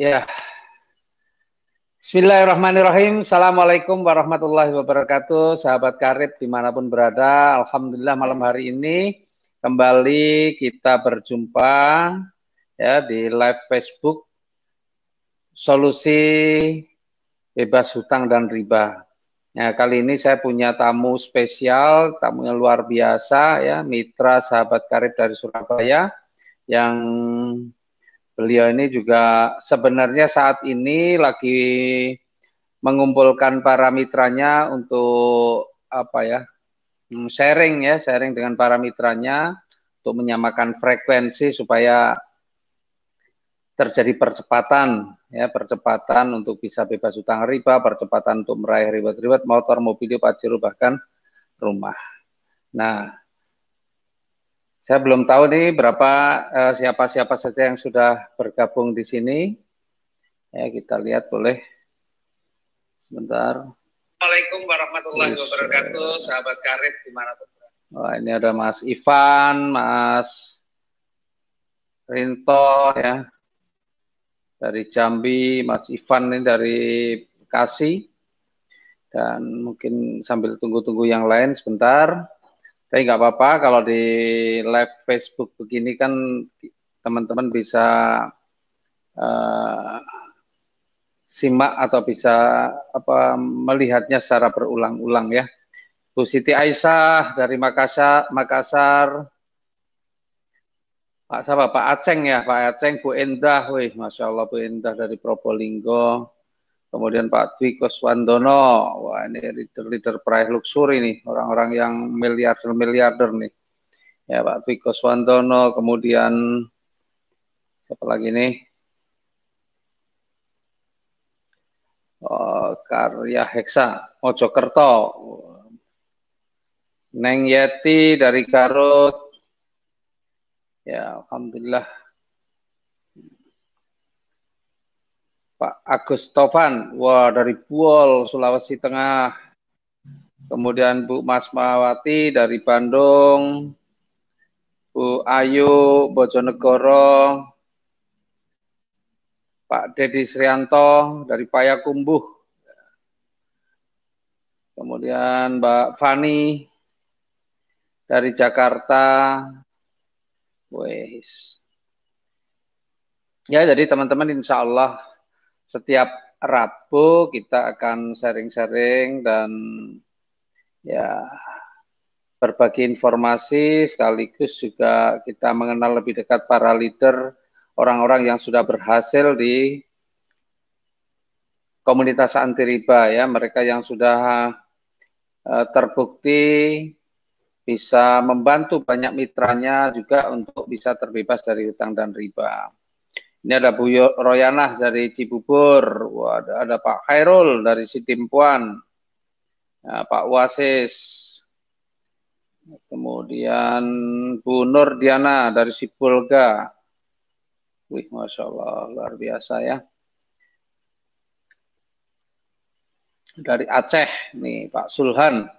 Ya, Bismillahirrahmanirrahim. Assalamualaikum warahmatullahi wabarakatuh. Sahabat karib dimanapun berada. Alhamdulillah malam hari ini kembali kita berjumpa ya di live Facebook Solusi Bebas Hutang dan Riba. Nah, kali ini saya punya tamu spesial, tamu yang luar biasa ya, mitra sahabat karib dari Surabaya yang beliau ini juga sebenarnya saat ini lagi mengumpulkan para mitranya untuk sharing dengan para mitranya untuk menyamakan frekuensi supaya terjadi percepatan untuk bisa bebas hutang riba, percepatan untuk meraih reward motor, mobil, pajero, bahkan rumah. Nah, saya belum tahu nih siapa-siapa saja yang sudah bergabung di sini. Ya, kita lihat boleh. Sebentar. Assalamualaikum warahmatullahi wabarakatuh, sahabat karib dimanapun. Wah, ini ada Mas Ivan, Mas Rinto ya dari Jambi, Mas Ivan ini dari Bekasi, dan mungkin sambil tunggu-tunggu yang lain sebentar. Tapi nggak apa-apa kalau di live Facebook begini kan teman-teman bisa simak atau bisa melihatnya secara berulang-ulang ya. Bu Siti Aisyah dari Makassar, Pak Aceng ya, Pak Aceng, Bu Endah, wih, Masya Allah Bu Endah dari Probolinggo, kemudian Pak Dwi Kuswandono, wah ini leader peraih luxury nih, orang-orang yang miliarder nih, ya Pak Dwi Kuswandono, kemudian siapa lagi nih, Karya Heksa, Mojokerto, Neng Yeti dari Garut, ya Alhamdulillah, Pak Agus Tovan, wah dari Buol, Sulawesi Tengah, kemudian Bu Masmawati dari Bandung, Bu Ayu Bojonegoro, Pak Dedi Srianto dari Payakumbuh, kemudian Mbak Fani dari Jakarta. Wes. Ya, jadi teman-teman insya Allah setiap Rabu kita akan sharing-sharing dan ya berbagi informasi, sekaligus juga kita mengenal lebih dekat para leader, orang-orang yang sudah berhasil di komunitas anti riba ya, mereka yang sudah terbukti bisa membantu banyak mitranya juga untuk bisa terbebas dari hutang dan riba. Ini ada Bu Royanah dari Cibubur, ada Pak Khairul dari Sitimpuan, Pak Wasis, kemudian Bu Nur Diana dari Sipulga. Wih, Masya Allah, luar biasa ya. Dari Aceh, nih Pak Sulhan.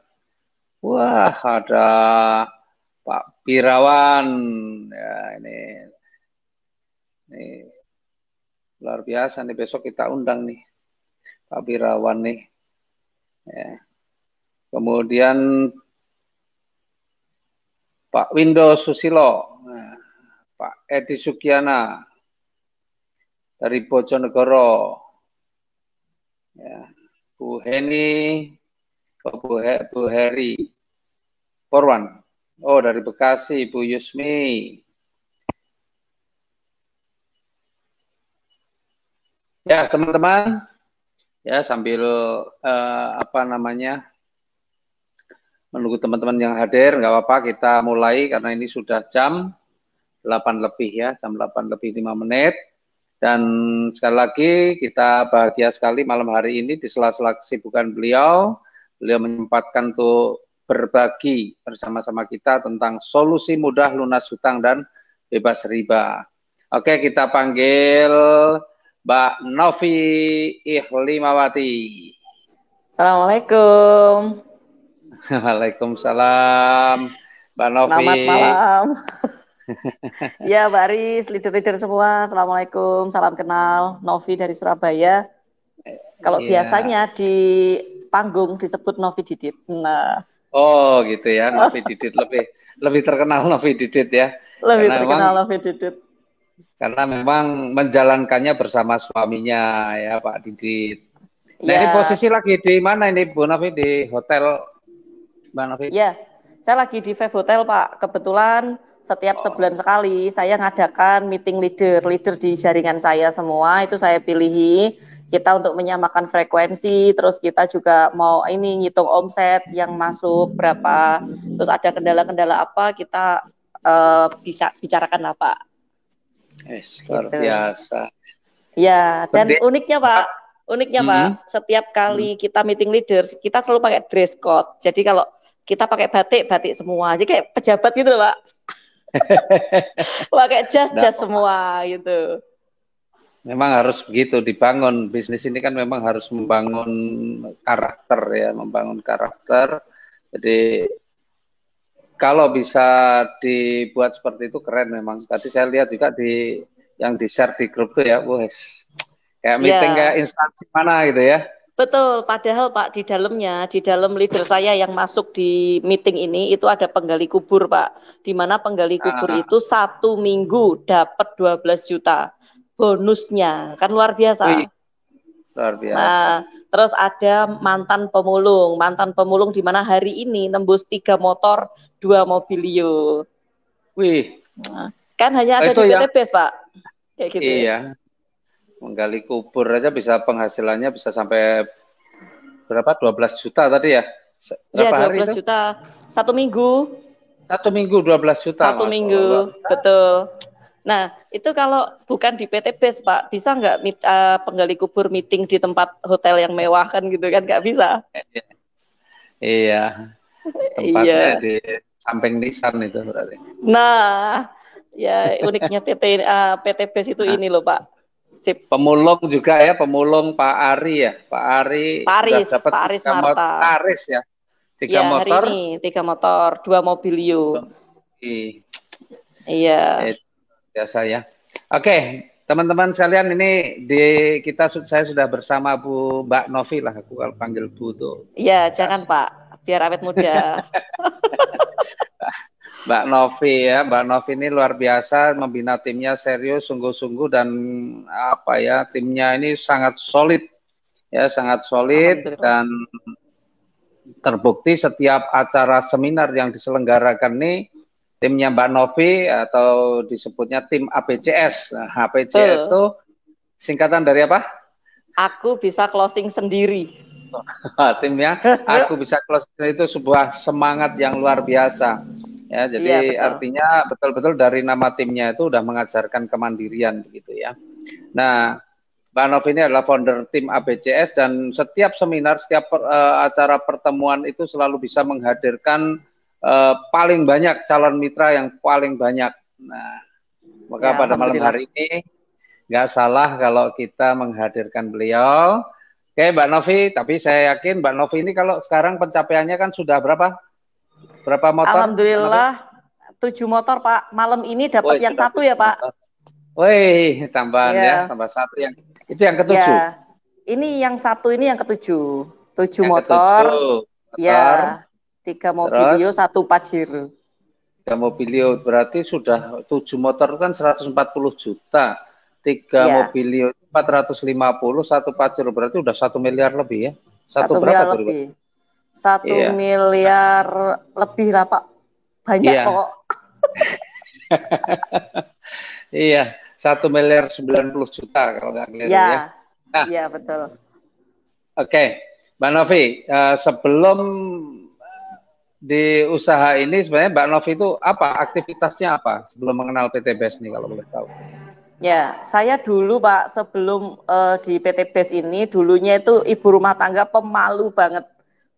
Wah, ada Pak Pirawan. Ya, ini luar biasa nih, besok kita undang nih Pak Pirawan nih. Ya. Kemudian Pak Windo Susilo, nah, Pak Edi Sugiana dari Bojonegoro, ya, Bu Heni, Bu Heri Porwan, oh dari Bekasi, Bu Yusmi. Ya teman-teman, ya sambil menunggu teman-teman yang hadir, nggak apa-apa kita mulai karena ini sudah jam 8 lebih ya, jam 8 lebih 5 menit. Dan sekali lagi kita bahagia sekali malam hari ini di sela-sela kesibukan beliau menyempatkan untuk berbagi bersama-sama kita tentang solusi mudah lunas hutang dan bebas riba. Oke, kita panggil Mbak Novi Ihlimawati. Assalamualaikum. Waalaikumsalam, Mbak Novi. Selamat malam. Ya, Mbak Aris, leader-leader semua. Assalamualaikum, salam kenal. Novi dari Surabaya. Kalau Iya. biasanya di panggung disebut Novi Didit. Nah, Oh gitu ya, Novi Didit lebih lebih terkenal Novi Didit ya. lebih Karena memang terkenal Novi Didit. menjalankannya bersama suaminya ya Pak Didit. Nah ini Ya, posisi lagi di mana ini Bu Novi, di hotel Mbak Novi? ya. Saya lagi di Five Hotel, Pak. Kebetulan setiap Oh, sebulan sekali saya ngadakan meeting leader di jaringan saya semua itu saya pilihi kita untuk menyamakan frekuensi, terus kita juga mau ini ngitung omset yang masuk berapa, terus ada kendala-kendala apa kita bisa bicarakan apa luar gitu. biasa. Ya, dan Gede. uniknya Pak, Hmm. setiap Hmm. kali kita meeting leaders, kita selalu pakai dress code. Jadi kalau kita pakai batik, batik semua. Jadi kayak pejabat gitu loh, Pak. Pakai Nggak jas-jas apa-apa. semua gitu. Memang harus begitu dibangun. Bisnis ini kan memang harus membangun karakter ya, membangun karakter. Jadi kalau bisa dibuat seperti itu keren memang. Tadi saya lihat juga di yang di share di grup tuh ya, wes kayak meeting kayak Ya, instansi mana gitu ya. betul. Padahal Pak, di dalam leader saya yang masuk di meeting ini, itu ada penggali kubur, Pak. Di mana penggali kubur Ah, itu 1 minggu dapat 12 juta bonusnya. Kan luar wih, biasa. luar biasa. Nah, terus ada mantan pemulung di mana hari ini nembus 3 motor, 2 mobilio. Wih, Nah, kan hanya ada itu di yang PTBS, Pak. Kayak gitu. iya, menggali kubur aja bisa penghasilannya bisa sampai berapa? 12 juta tadi ya. Iya, Berapa hari 12 itu? juta 1 minggu. 1 minggu 12 juta, Satu Masya Allah, luar minggu, biasa. betul. Nah, itu kalau bukan di PTBS, Pak, bisa nggak penggali kubur meeting di tempat hotel yang mewah kan gitu kan? Nggak bisa. Iya, tempatnya Iya. di samping Nissan itu berarti. Nah, ya uniknya PTBS itu Nah, ini loh, Pak. Sip. pemulung juga ya, pemulung Pak Ari ya. Pak Ari sudah dapat Pak Aris tiga motor, Marta. Aris ya, tiga Ya, hari motor. ini 3 motor, 2 mobilio. Ih, Iya, biasa ya. Oke, teman-teman sekalian ini di saya sudah bersama Bu Mbak Novi lah, aku kalau panggil Bu tuh. iya, jangan Kasih. Pak, biar awet muda. Mbak Novi ya, Mbak Novi ini luar biasa membina timnya serius, sungguh-sungguh dan apa ya, timnya ini sangat solid ya, sangat solid Alhamdulillah. dan terbukti setiap acara seminar yang diselenggarakan ini timnya Mbak Novi atau disebutnya tim APCS. Nah, APCS Betul. itu singkatan dari apa? Aku bisa closing sendiri. Timnya aku bisa close itu sebuah semangat yang luar biasa. Ya, Iya, jadi betul. artinya betul-betul dari nama timnya itu udah mengajarkan kemandirian begitu ya. Nah, Mbak Nov ini adalah founder tim ABCS dan setiap seminar, setiap acara pertemuan itu selalu bisa menghadirkan paling banyak calon mitra yang paling banyak. Nah, maka Ya, pada malam alhamdulillah. hari ini nggak salah kalau kita menghadirkan beliau. Oke, Mbak Novi, tapi saya yakin Mbak Novi ini kalau sekarang pencapaiannya kan sudah berapa? Berapa motor, Mbak Novi? Alhamdulillah 7 motor, Pak. Malam ini dapat Woi, yang sudah satu ya, 7 Pak. motor. Woi, tambahan ya, Ya, tambah satu yang itu yang ketujuh. ya. Ini yang satu ini yang ketujuh. 7 motor, Yang ketujuh motor, ya. 3 mobilio, terus 1 Pajero. tiga mobilio berarti sudah 7 motor kan 140 juta. Tiga Ya, mobilio 450, satu Pajero berarti udah 1 miliar lebih ya. Satu satu berapa miliar tuh? lebih. Satu Iya. miliar lebih lah, Pak. Banyak Iya, pokok. iya. 1 miliar 90 juta kalau nggak keliru ya. Ya, Nah, ya betul. oke. Mbak Novi, sebelum di usaha ini sebenarnya Mbak Novi itu apa aktivitasnya apa sebelum mengenal PT BES nih kalau boleh tahu? Ya, saya dulu Pak sebelum di PT BES ini dulunya itu ibu rumah tangga pemalu banget.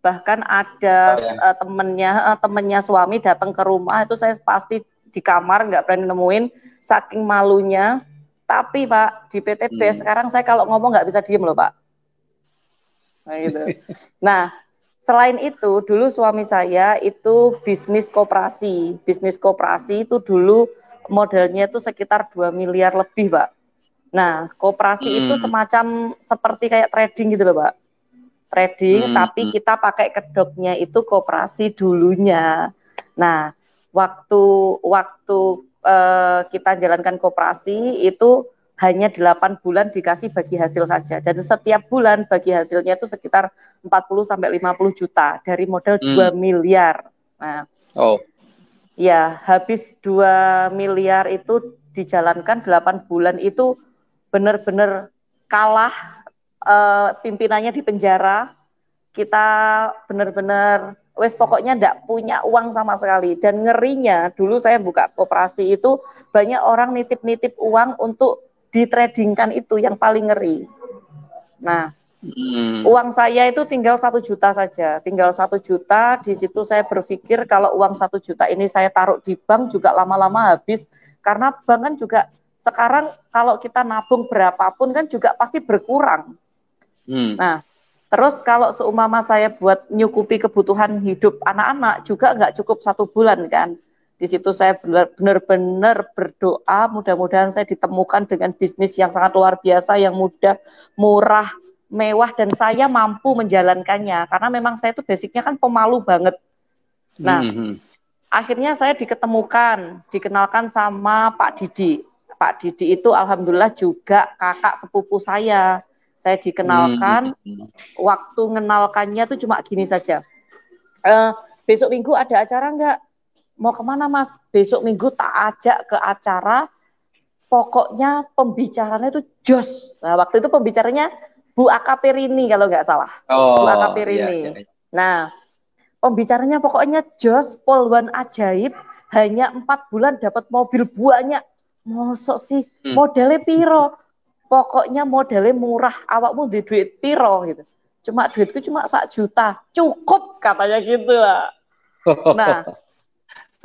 Bahkan ada Oh ya. temennya suami datang ke rumah itu saya pasti di kamar nggak berani nemuin saking malunya. Tapi Pak di PT BES Hmm. sekarang saya kalau ngomong nggak bisa diem loh Pak. Nah, gitu. Nah, selain itu, dulu suami saya itu bisnis koperasi. Bisnis koperasi itu dulu modalnya itu sekitar 2 miliar lebih, Pak. Nah, koperasi itu semacam seperti kayak trading gitu loh, Pak. Trading, tapi kita pakai kedoknya itu koperasi dulunya. Nah, waktu kita jalankan koperasi itu hanya 8 bulan dikasih bagi hasil saja. Dan setiap bulan bagi hasilnya itu sekitar 40-50 juta dari modal 2 miliar. Nah, ya habis 2 miliar itu dijalankan 8 bulan itu benar-benar kalah, pimpinannya di penjara. Kita benar-benar pokoknya enggak punya uang sama sekali. Dan ngerinya dulu saya buka koperasi itu banyak orang nitip-nitip uang untuk ditradingkan, itu yang paling ngeri. Nah, uang saya itu tinggal 1 juta saja, tinggal 1 juta. Di situ saya berpikir kalau uang 1 juta ini saya taruh di bank juga lama-lama habis, karena bank kan juga sekarang kalau kita nabung berapapun kan juga pasti berkurang. Nah, terus kalau seumpama saya buat nyukupi kebutuhan hidup anak-anak juga nggak cukup 1 bulan kan. Di situ saya benar-benar berdoa mudah-mudahan saya ditemukan dengan bisnis yang sangat luar biasa, yang mudah, murah, mewah, dan saya mampu menjalankannya. Karena memang saya itu basicnya kan pemalu banget. Nah, akhirnya saya dikenalkan sama Pak Didi. Pak Didi itu alhamdulillah juga kakak sepupu saya. Saya dikenalkan, waktu ngenalkannya tuh cuma gini saja. Besok minggu ada acara enggak? Mau kemana Mas? Besok minggu tak ajak ke acara, pokoknya pembicaranya itu jos. Nah, waktu itu pembicaranya Bu AKP Rini kalau nggak salah. Bu AKP Rini. Iya. Nah, pembicaranya pokoknya jos, poluan ajaib, hanya 4 bulan dapat mobil banyak. Mosok sih, modelnya piro? Pokoknya modelnya murah, awakmu di duit piro gitu. Cuma duitku cuma 1 juta, cukup katanya gitu lah. Nah,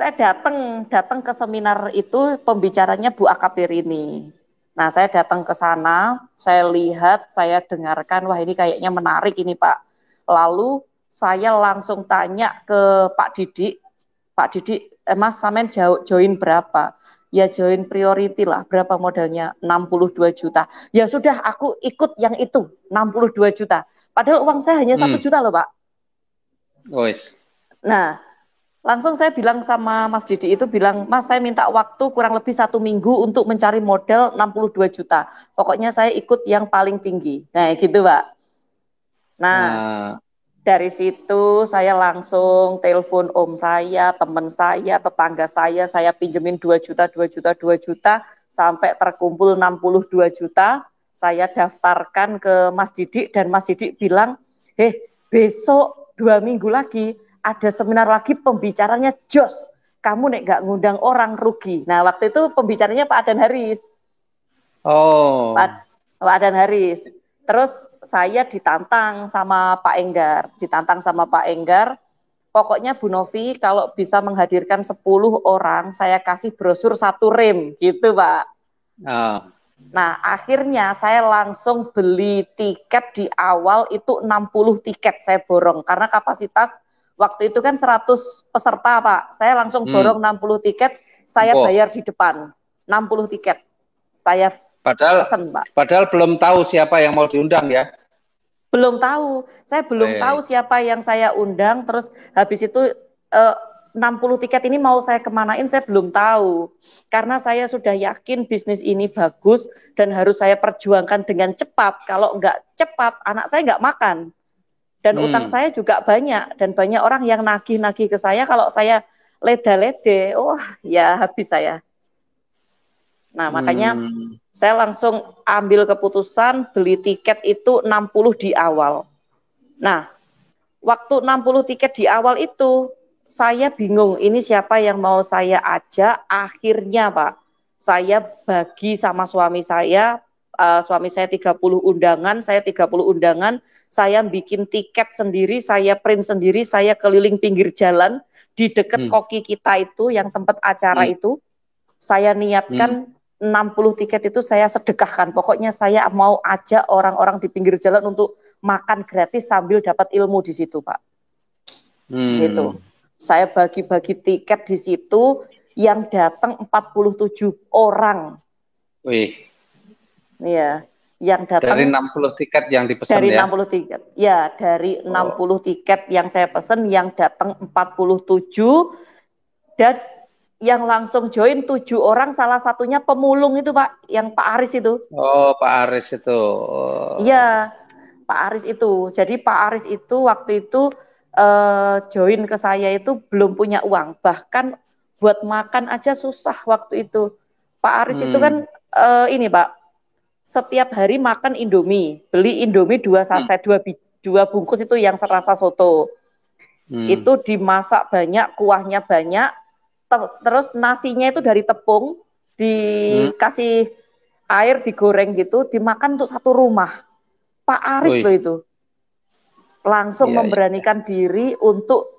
saya datang ke seminar itu, pembicaranya Bu AKP Rini. Nah, saya datang ke sana, saya lihat, saya dengarkan, wah ini kayaknya menarik ini Pak. Lalu saya langsung tanya ke Pak Didi, Mas Samen join berapa? Ya join priority lah, berapa modalnya? 62 juta. Ya sudah, aku ikut yang itu, 62 juta. Padahal uang saya hanya 1 juta loh Pak. Nah, langsung saya bilang sama Mas Didi itu, bilang, Mas saya minta waktu kurang lebih 1 minggu untuk mencari modal 62 juta. Pokoknya saya ikut yang paling tinggi. Nah gitu Pak. Nah, dari situ saya langsung telepon om saya, teman saya, tetangga saya pinjemin 2 juta, 2 juta, 2 juta, sampai terkumpul 62 juta. Saya daftarkan ke Mas Didi, dan Mas Didi bilang, besok 2 minggu lagi ada seminar lagi, pembicaranya jos. Kamu nek gak ngundang orang rugi. Nah waktu itu pembicaranya Pak Adan Haris. Pak Adan Haris. Terus saya ditantang sama Pak Enggar. Pokoknya Bu Novi kalau bisa menghadirkan 10 orang, saya kasih brosur 1 rem, gitu Pak. Nah akhirnya saya langsung beli tiket di awal itu 60 tiket saya borong, karena kapasitas waktu itu kan 100 peserta Pak. Saya langsung borong 60 tiket, saya bayar di depan. 60 tiket. Saya pesen Pak. Padahal belum tahu siapa yang mau diundang ya? Belum tahu. Saya belum tahu siapa yang saya undang. Terus habis itu 60 tiket ini mau saya kemanain saya belum tahu. Karena saya sudah yakin bisnis ini bagus dan harus saya perjuangkan dengan cepat. Kalau nggak cepat, anak saya nggak makan. Dan utang saya juga banyak. Dan banyak orang yang nagih-nagih ke saya. Kalau saya leda-lede, ya habis saya. Nah makanya saya langsung ambil keputusan beli tiket itu 60 di awal. Nah waktu 60 tiket di awal itu saya bingung ini siapa yang mau saya ajak. Akhirnya Pak, saya bagi sama suami saya 30 undangan, saya 30 undangan, saya bikin tiket sendiri, saya print sendiri, saya keliling pinggir jalan di dekat koki kita itu, yang tempat acara itu, saya niatkan 60 tiket itu saya sedekahkan. Pokoknya saya mau ajak orang-orang di pinggir jalan untuk makan gratis sambil dapat ilmu di situ Pak. Gitu. Saya bagi-bagi tiket di situ. yang datang 47 orang. Wih. Iya, yang Dari datang 60 tiket yang dipesan dari ya? 60 tiket. Ya, dari 60 tiket yang saya pesen yang datang 47 dan yang langsung join 7 orang, salah satunya pemulung itu Pak, yang Pak Aris itu. Oh, Pak Aris itu. Iya, Pak Aris itu. Jadi Pak Aris itu waktu itu join ke saya itu belum punya uang. Bahkan buat makan aja susah waktu itu. Pak Aris itu kan ini Pak, setiap hari makan Indomie. Beli Indomie 2 saset, 2 bungkus itu yang serasa soto. Itu dimasak banyak, kuahnya banyak, terus nasinya itu dari tepung, dikasih air, digoreng gitu, dimakan untuk satu rumah. Pak Aris loh itu langsung memberanikan diri untuk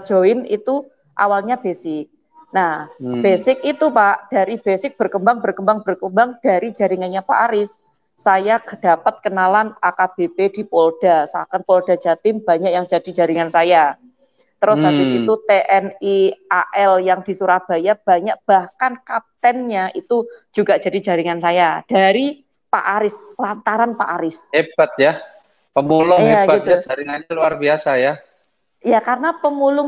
join itu awalnya basic. Nah, basic itu Pak, dari basic berkembang dari jaringannya Pak Aris. Saya dapat kenalan AKBP di Polda, seakan Polda Jatim banyak yang jadi jaringan saya. Terus habis itu TNI AL yang di Surabaya banyak, bahkan kaptennya itu juga jadi jaringan saya dari Pak Aris, lantaran Pak Aris. Hebat ya, pemulung hebat gitu. ya, jaringannya luar biasa ya. Ya karena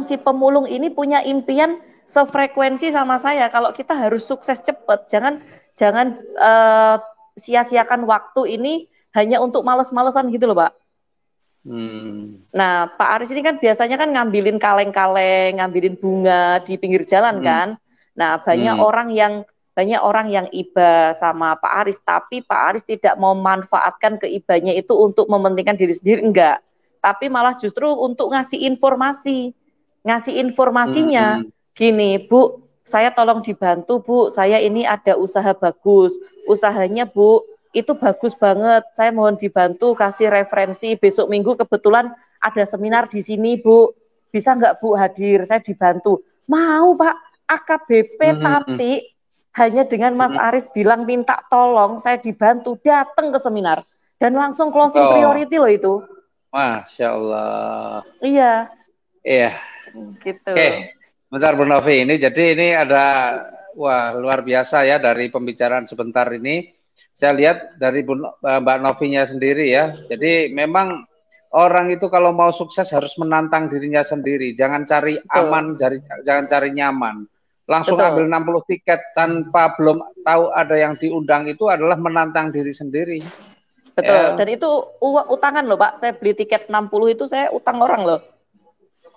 si pemulung ini punya impian sefrekuensi sama saya. Kalau kita harus sukses cepat, jangan sia-siakan waktu ini hanya untuk males-malesan gitu loh Pak. Nah, Pak Aris ini kan biasanya kan ngambilin kaleng-kaleng, ngambilin bunga di pinggir jalan kan. Nah, banyak orang yang iba sama Pak Aris, tapi Pak Aris tidak mau memanfaatkan keibanya itu untuk mementingkan diri sendiri, enggak. Tapi malah justru untuk ngasih informasi. Ngasih informasinya, gini, Bu, saya tolong dibantu, Bu, saya ini ada usaha bagus. Usahanya, Bu, itu bagus banget. Saya mohon dibantu kasih referensi. Besok minggu kebetulan ada seminar di sini, Bu. Bisa nggak Bu hadir? Saya dibantu. Mau Pak, AKBP Tati hanya dengan Mas Aris bilang minta tolong, saya dibantu datang ke seminar dan langsung closing priority loh itu. Masya Allah. Iya. Iya. Gitu. Oke, bentar Bu Novi. Ini jadi ini ada luar biasa ya dari pembicaraan sebentar ini. Saya lihat dari Mbak Novinya sendiri ya. Jadi memang orang itu kalau mau sukses harus menantang dirinya sendiri. Jangan cari aman, jangan cari nyaman. Langsung ambil 60 tiket tanpa belum tahu ada yang diundang itu adalah menantang diri sendiri. Betul. Dan itu utangan loh Pak. Saya beli tiket 60 itu saya utang orang loh.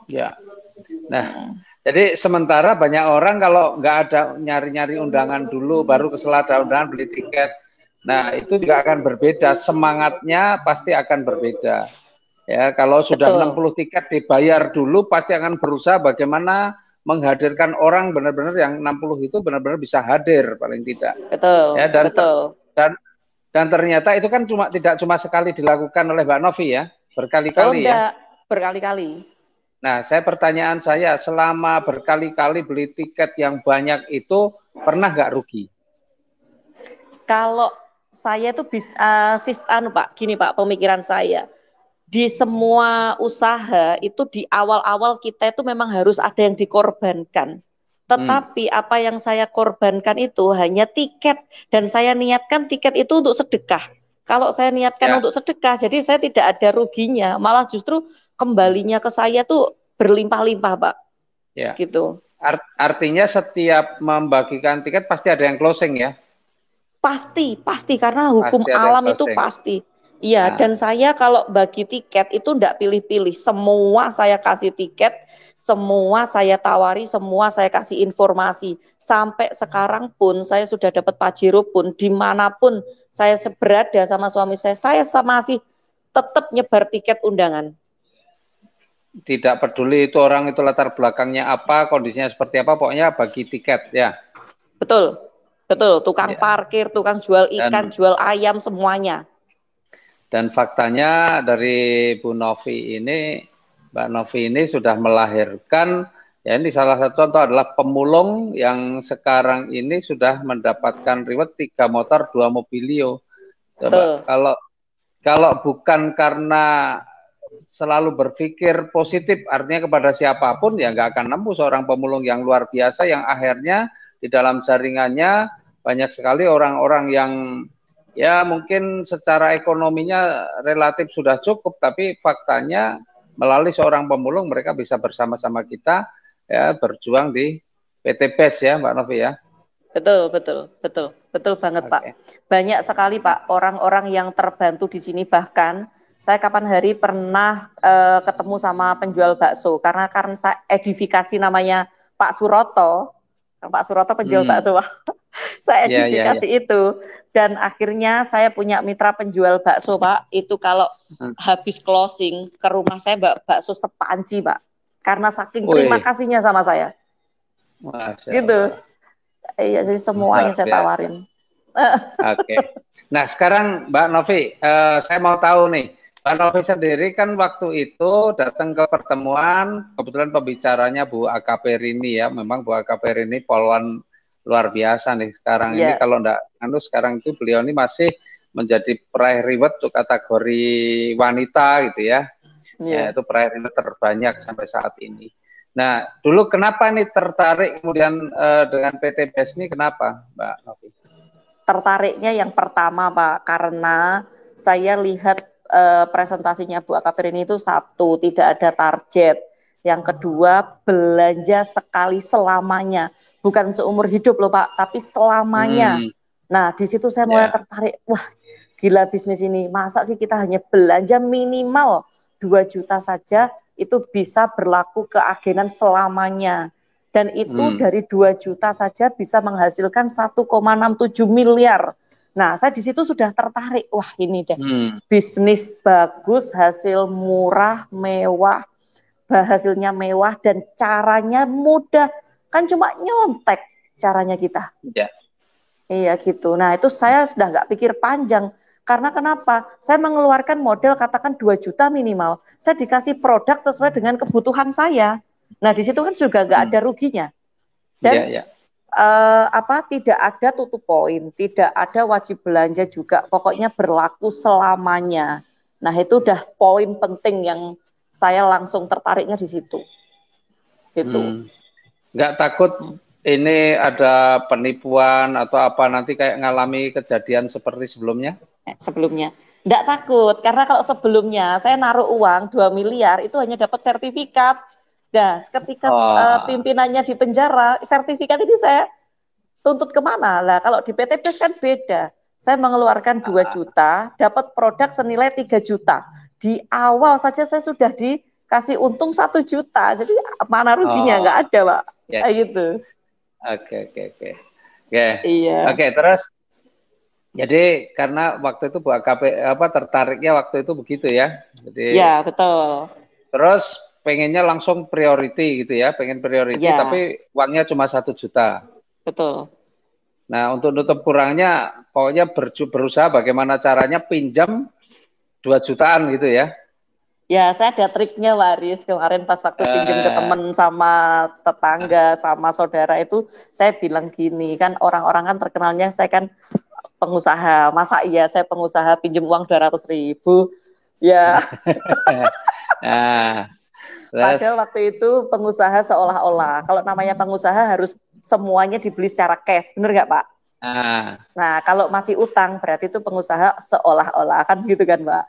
Ya. Nah, jadi sementara banyak orang kalau nggak ada nyari-nyari undangan dulu, baru setelah ada undangan beli tiket. Nah, itu juga akan berbeda. Semangatnya pasti akan berbeda. Ya, kalau sudah 60 tiket dibayar dulu, pasti akan berusaha bagaimana menghadirkan orang benar-benar yang 60 itu benar-benar bisa hadir paling tidak. Betul. Ya, dan ternyata itu kan tidak cuma sekali dilakukan oleh Mbak Novi ya, berkali-kali ya. Berkali-kali. Nah, pertanyaan saya, selama berkali-kali beli tiket yang banyak itu, pernah nggak rugi? Kalau saya tuh Pak, gini Pak, pemikiran saya. Di semua usaha itu di awal-awal kita itu memang harus ada yang dikorbankan. Tetapi apa yang saya korbankan itu hanya tiket. Dan saya niatkan tiket itu untuk sedekah. Kalau saya niatkan untuk sedekah, jadi saya tidak ada ruginya. Malah justru kembalinya ke saya tuh berlimpah-limpah, Pak. Ya. Gitu. Artinya setiap membagikan tiket pasti ada yang closing ya? Pasti karena hukum alam itu pasti. Iya, dan saya kalau bagi tiket itu enggak pilih-pilih. Semua saya kasih tiket, semua saya tawari, semua saya kasih informasi. Sampai sekarang pun saya sudah dapat Pajero pun, dimanapun saya berada sama suami saya masih tetap nyebar tiket undangan. Tidak peduli itu orang itu latar belakangnya apa, kondisinya seperti apa, pokoknya bagi tiket ya. Betul, tukang parkir, tukang jual ikan, jual ayam, semuanya. Dan faktanya dari Bu Novi ini, Mbak Novi ini sudah melahirkan, ya ini salah satu contoh adalah pemulung yang sekarang ini sudah mendapatkan reward 3 motor 2 mobilio. Coba kalau bukan karena selalu berpikir positif, artinya kepada siapapun ya nggak akan nemu seorang pemulung yang luar biasa yang akhirnya di dalam jaringannya banyak sekali orang-orang yang ya mungkin secara ekonominya relatif sudah cukup, tapi faktanya melalui seorang pemulung mereka bisa bersama-sama kita ya berjuang di PT BES ya Mbak Novi ya. Betul, betul, betul, betul banget Pak. Banyak sekali Pak orang-orang yang terbantu di sini, bahkan saya kapan hari pernah ketemu sama penjual bakso karena saya edifikasi namanya Pak Suroto. Pak Suroto penjual bakso. Saya edifikasi itu dan akhirnya saya punya mitra penjual bakso Pak. Itu kalau habis closing ke rumah saya bakso sepanci Pak. Karena saking terima kasihnya sama saya. Masya gitu. Allah. Iya, jadi semuanya saya tawarin. Oke. Nah, sekarang Mbak Novi, saya mau tahu nih, Mbak Novi sendiri kan waktu itu datang ke pertemuan, kebetulan pembicaranya Bu AKP Rini ya, memang Bu AKP Rini polwan luar biasa nih sekarang ini. Kalau enggak, sekarang itu beliau ini masih menjadi peraih reward untuk kategori wanita gitu ya. Ya, itu peraih reward terbanyak sampai saat ini. Nah, dulu kenapa nih tertarik kemudian dengan PT BES ini kenapa, Mbak Novi? Tertariknya yang pertama, Pak, karena saya lihat presentasinya Bu Akafirini itu satu, tidak ada target. Yang kedua, belanja sekali selamanya. Bukan seumur hidup loh, Pak, tapi selamanya. Nah, di situ saya mulai tertarik. Wah, gila bisnis ini. Masa sih kita hanya belanja minimal 2 juta saja, itu bisa berlaku keagenan selamanya. Dan itu dari 2 juta saja bisa menghasilkan 1,67 miliar. Nah, saya di situ sudah tertarik. Wah, ini deh. Bisnis bagus, hasil murah, mewah, hasilnya mewah, dan caranya mudah. Kan cuma nyontek caranya kita. Iya gitu. Nah, itu saya sudah nggak pikir panjang. Karena kenapa? Saya mengeluarkan modal katakan 2 juta minimal. Saya dikasih produk sesuai dengan kebutuhan saya. Nah, di situ kan juga nggak ada ruginya. Dan tidak ada tutup poin, tidak ada wajib belanja juga. Pokoknya berlaku selamanya. Nah, itu udah poin penting yang saya langsung tertariknya di situ. Gitu. Nggak takut ini ada penipuan atau apa nanti kayak ngalami kejadian seperti sebelumnya? Sebelumnya. Nggak takut, karena kalau sebelumnya saya naruh uang 2 miliar, itu hanya dapat sertifikat. Nah, ketika pimpinannya di penjara, sertifikat ini saya tuntut kemana? Lah, kalau di PT BES kan beda. Saya mengeluarkan 2 juta, dapat produk senilai 3 juta. Di awal saja saya sudah dikasih untung 1 juta. Jadi mana ruginya? Nggak ada, Pak. Kayak gitu. Oke. Oke, terus jadi karena waktu itu Bu AKP tertariknya waktu itu begitu ya. Jadi ya, betul. Terus pengennya langsung priority gitu ya, pengen priority tapi uangnya cuma 1 juta. Betul. Nah, untuk nutup kurangnya pokoknya berusaha bagaimana caranya pinjam 2 jutaan gitu ya. Ya, saya ada triknya Waris. Kemarin pas waktu pinjam ke teman sama tetangga sama saudara itu, saya bilang gini, kan orang-orang kan terkenalnya saya kan pengusaha. Masa iya saya pengusaha pinjam uang 200.000? Ya. Padahal waktu itu pengusaha seolah-olah. Kalau namanya pengusaha harus semuanya dibeli secara cash. Bener nggak, Pak? Nah, kalau masih utang berarti itu pengusaha seolah-olah, kan gitu kan, Mbak?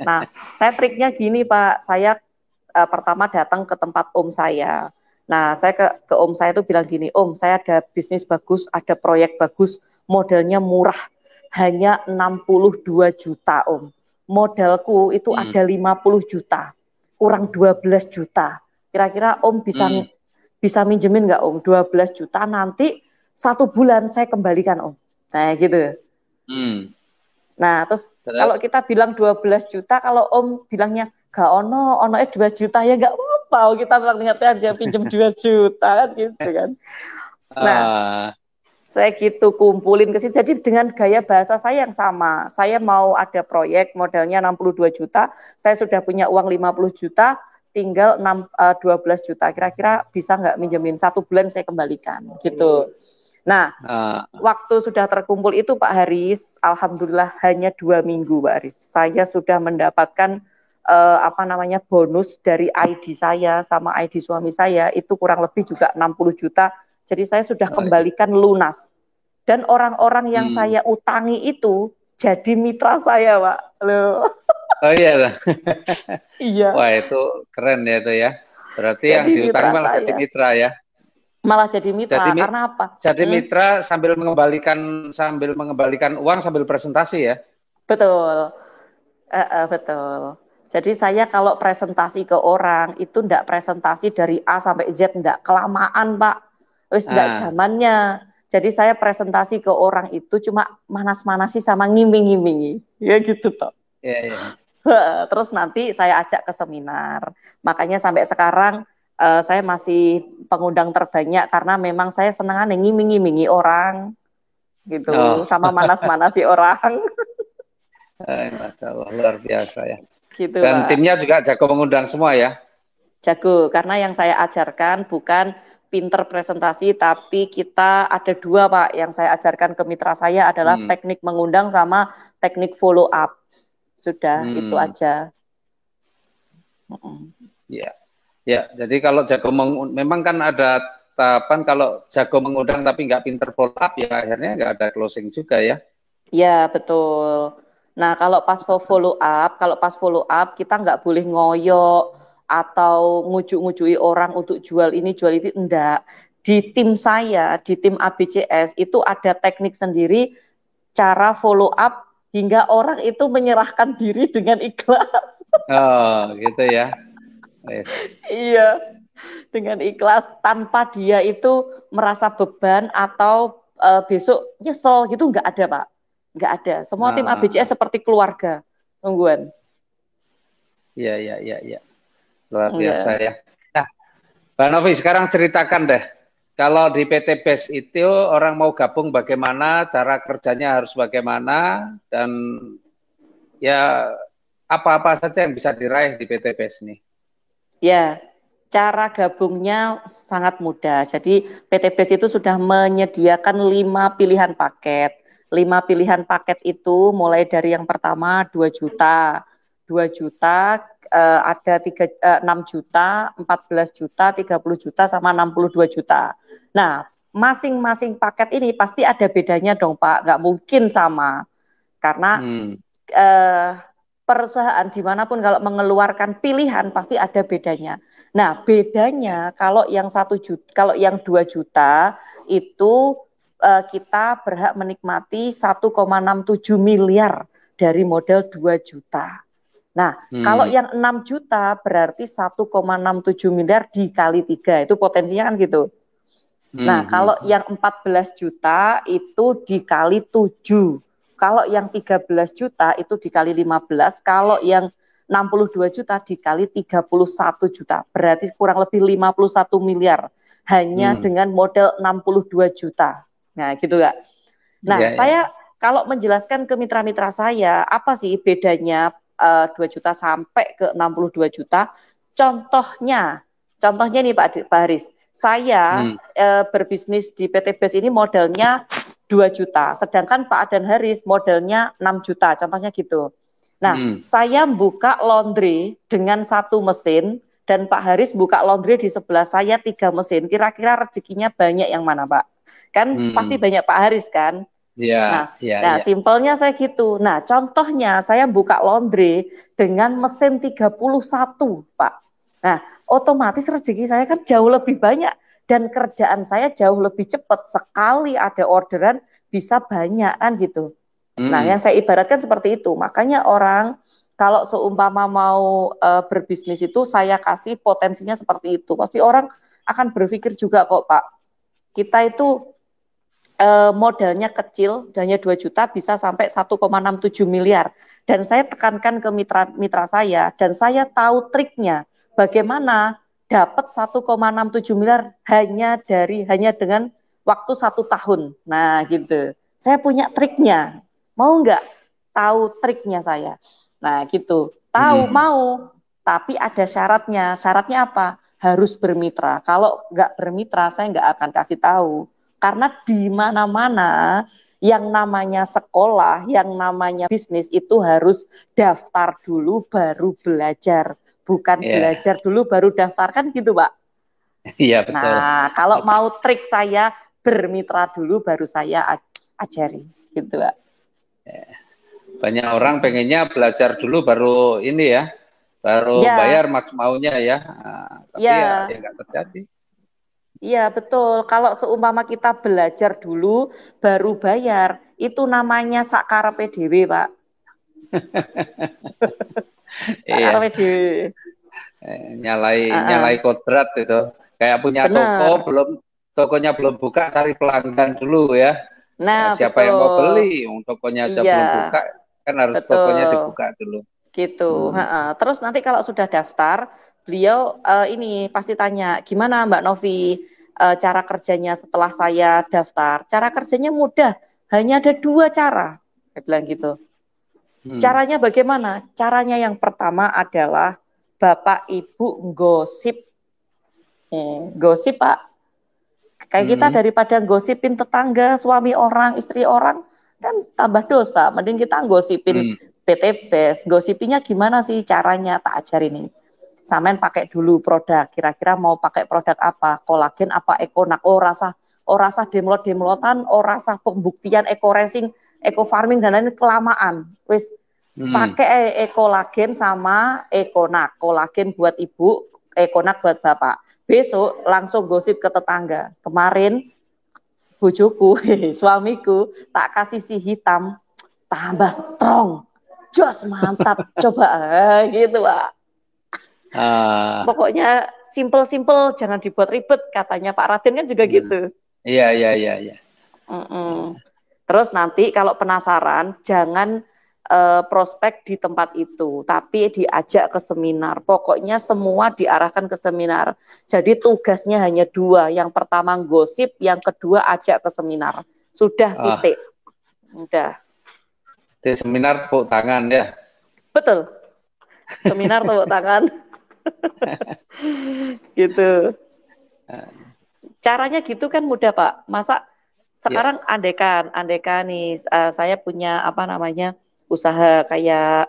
Nah, saya triknya gini, Pak. Saya pertama datang ke tempat om saya. Nah, saya ke om saya itu bilang gini, Om, saya ada bisnis bagus, ada proyek bagus, modalnya murah, hanya 62 juta, Om. Modalku itu ada 50 juta, kurang 12 juta. Kira-kira Om bisa minjemin nggak, Om? 12 juta nanti 1 bulan saya kembalikan, Om. Nah, gitu. Nah, terus kalau kita bilang 12 juta, kalau Om bilangnya, gak ono 2 juta ya gak apa-apa, kita niatnya aja pinjam 2 juta kan gitu kan. Nah, saya gitu kumpulin ke sini. Jadi dengan gaya bahasa saya yang sama, saya mau ada proyek modalnya 62 juta, saya sudah punya uang 50 juta, tinggal 12 juta. Kira-kira bisa nggak minjemin 1 bulan saya kembalikan gitu. Nah, waktu sudah terkumpul itu Pak Haris, alhamdulillah hanya 2 minggu Pak Haris, saya sudah mendapatkan apa namanya bonus dari ID saya sama ID suami saya itu kurang lebih juga 60 juta. Jadi saya sudah Oh, iya. kembalikan lunas. Dan orang-orang yang Hmm. saya utangi itu jadi mitra saya, Pak. Loh. Oh iya, Bang. Iya, Wah itu keren ya itu ya. Berarti yang jadi diutangi mitra malah jadi saya. mitra ya. Malah jadi Jadi mitra karena apa? jadi Hmm, mitra sambil mengembalikan uang sambil presentasi ya. betul. Betul. Jadi saya kalau presentasi ke orang itu ndak presentasi dari A sampai Z, ndak kelamaan Pak. Wis ndak Nah, zamannya. Jadi saya presentasi ke orang itu cuma manas-manasi sama ngiming-ngimingi. Ya gitu toh. ya ya. Terus nanti saya ajak ke seminar. Makanya sampai sekarang saya masih pengundang terbanyak karena memang saya senang ngiming-ngimingi orang gitu, Oh, sama manas-manasi orang Masya Allah, luar biasa ya. gitu Dan Pak. timnya juga jago mengundang semua ya. Jago, karena yang saya ajarkan bukan pinter presentasi, tapi kita ada dua Pak, yang saya ajarkan ke mitra saya adalah Hmm. teknik mengundang sama teknik follow up. Sudah, itu Hmm. aja. Ya, ya. Jadi kalau memang kan ada tahapan kalau jago mengundang tapi nggak pinter follow up ya akhirnya nggak ada closing juga ya. Ya, betul. Nah, kalau pas follow up kita nggak boleh ngoyo atau ngujuk-ngujui orang untuk jual ini jual itu, enggak. Di tim saya, di tim ABCS itu ada teknik sendiri cara follow up hingga orang itu menyerahkan diri dengan ikhlas. Oh, gitu ya. Yes. Iya, dengan ikhlas tanpa dia itu merasa beban atau besok nyesel gitu, nggak ada Pak. Nggak ada. Semua tim ABCS Ah, seperti keluarga. Tungguan. iya, iya, iya, iya. Luar biasa Iya. ya. Nah, Mbak Novi, sekarang ceritakan deh. Kalau di PT BES itu orang mau gabung bagaimana, cara kerjanya harus bagaimana, dan ya apa-apa saja yang bisa diraih di PT BES ini. Ya, cara gabungnya sangat mudah. Jadi PT BES itu sudah menyediakan 5 pilihan paket. 5 pilihan paket itu mulai dari yang pertama 2 juta. 2 juta ada 6 juta, 14 juta, 30 juta, sama 62 juta. Nah, masing-masing paket ini pasti ada bedanya dong Pak. Nggak mungkin sama. Karena Hmm. eh, perusahaan dimanapun kalau mengeluarkan pilihan pasti ada bedanya. Nah, bedanya kalau yang 1 juta, kalau yang 2 juta itu kita berhak menikmati 1,67 miliar dari modal 2 juta. Nah, kalau Hmm. yang 6 juta berarti 1,67 miliar dikali 3, itu potensinya kan gitu. Nah, Hmm. kalau Hmm. yang 14 juta itu dikali 7. Kalau yang 13 juta itu dikali 15. Kalau yang 62 juta dikali 31 juta. Berarti kurang lebih 51 miliar. Hanya Hmm. dengan modal 62 juta. Nah, gitu gak? Nah, Ya, ya. saya kalau menjelaskan ke mitra-mitra saya, apa sih bedanya 2 juta sampai ke 62 juta? Contohnya, contohnya nih Pak Haris, saya Hmm. berbisnis di PT BES ini modalnya 2 juta, sedangkan Pak Adan Haris modalnya 6 juta, contohnya gitu. Nah, Hmm. saya buka laundry dengan 1 mesin, dan Pak Haris buka laundry di sebelah saya 3 mesin, kira-kira rezekinya banyak yang mana Pak? Kan pasti Hmm. banyak Pak Haris kan? Nah, Ya, ya, nah ya. simpelnya saya gitu. Nah, contohnya saya buka laundry dengan mesin 31, Pak. Nah, otomatis rezeki saya kan jauh lebih banyak dan kerjaan saya jauh lebih cepat. Sekali ada orderan bisa banyak kan gitu. Nah, yang Hmm. saya ibaratkan seperti itu. Makanya orang kalau seumpama mau berbisnis itu saya kasih potensinya seperti itu. Pasti orang akan berpikir juga kok, Pak. Kita itu modalnya kecil, hanya 2 juta bisa sampai 1,67 miliar. Dan saya tekankan ke mitra-mitra saya, dan saya tahu triknya. Bagaimana dapat 1,67 miliar hanya dengan waktu 1 tahun. Nah, gitu. Saya punya triknya. Mau nggak tahu triknya saya? Nah, gitu. Tahu, Hmm. mau. Tapi ada syaratnya. Syaratnya apa? Harus bermitra. Kalau nggak bermitra, saya nggak akan kasih tahu. Karena di mana-mana Yang namanya sekolah, yang namanya bisnis itu harus daftar dulu baru belajar, bukan belajar dulu baru daftar, kan gitu, Pak. Iya, betul. Nah, kalau mau trik saya, bermitra dulu baru saya ajari, gitu, Pak. Banyak orang pengennya belajar dulu baru ini ya, baru bayar maunya ya. Nah, tapi ya nggak terjadi. Iya, betul. Kalau seumpama kita belajar dulu baru bayar, itu namanya sakarepe dhewe, Pak. Sakarepe dhewe. Nyalai kodrat itu. Kayak punya toko, tokonya belum buka, cari pelanggan dulu ya. Nah, siapa yang mau beli? Tokonya aja belum buka, kan harus tokonya dibuka dulu. Gitu. Terus nanti kalau sudah daftar, beliau ini pasti tanya, gimana Mbak Novi cara kerjanya setelah saya daftar? Cara kerjanya mudah, hanya ada 2 cara. Saya bilang gitu. Caranya bagaimana? Caranya yang pertama adalah Bapak Ibu gosip. Gosip, Pak. Kayak kita daripada gosipin tetangga, suami orang, istri orang, kan tambah dosa. Mending kita gosipin PTBes. Gosipinnya gimana sih caranya? Tak ajarin ini. Samen pakai dulu produk. Kira-kira mau pakai produk apa? Kolagen apa Ekonak? Oh rasa demlot-demlotan, rasa pembuktian eco racing, eco farming dan lain kelamaan. Wis pakai ekolagen sama Ekonak. Kolagen buat ibu, Ekonak buat bapak. Besok langsung gosip ke tetangga. Kemarin bojoku, suamiku tak kasih si hitam, tambah strong, jos mantap, coba gitu Pak. Pokoknya simple-simple, jangan dibuat ribet, katanya Pak Raden kan juga gitu. Iya. Terus nanti kalau penasaran, jangan prospek di tempat itu, tapi diajak ke seminar. Pokoknya semua diarahkan ke seminar. Jadi tugasnya hanya 2. Yang pertama gosip, yang kedua ajak ke seminar. Sudah titik. Udah. Di seminar tepuk tangan ya. Betul. Seminar tepuk tangan. Gitu. Caranya gitu kan mudah, Pak. Masa sekarang andekan nih saya punya usaha kayak